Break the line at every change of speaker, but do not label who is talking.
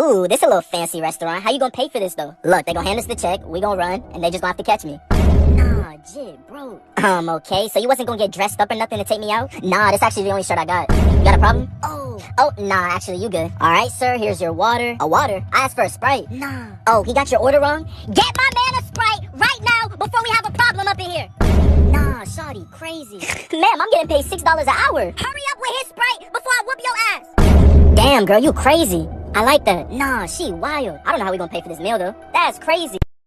Ooh, this a little fancy restaurant. How you gonna pay for this, though? Look, they gonna hand us the check, we gonna run, and they just gonna have to catch me. Nah, jit, bro. Okay, so you wasn't gonna get dressed up or nothing to take me out? Nah, this actually the only shirt I got. You got a problem? Oh, nah, actually, you good. Alright, sir, here's your water. A water? I asked for a Sprite. Nah. Oh, he got your order wrong? Get my man a Sprite right now before we have a problem up in here. Nah, shawty, crazy. Ma'am, I'm getting paid $6 an hour. Hurry up with his Sprite before I whoop your ass. Damn, girl, you crazy. I like that. Nah, she wild. I don't know how we gonna pay for this meal, though. That's crazy.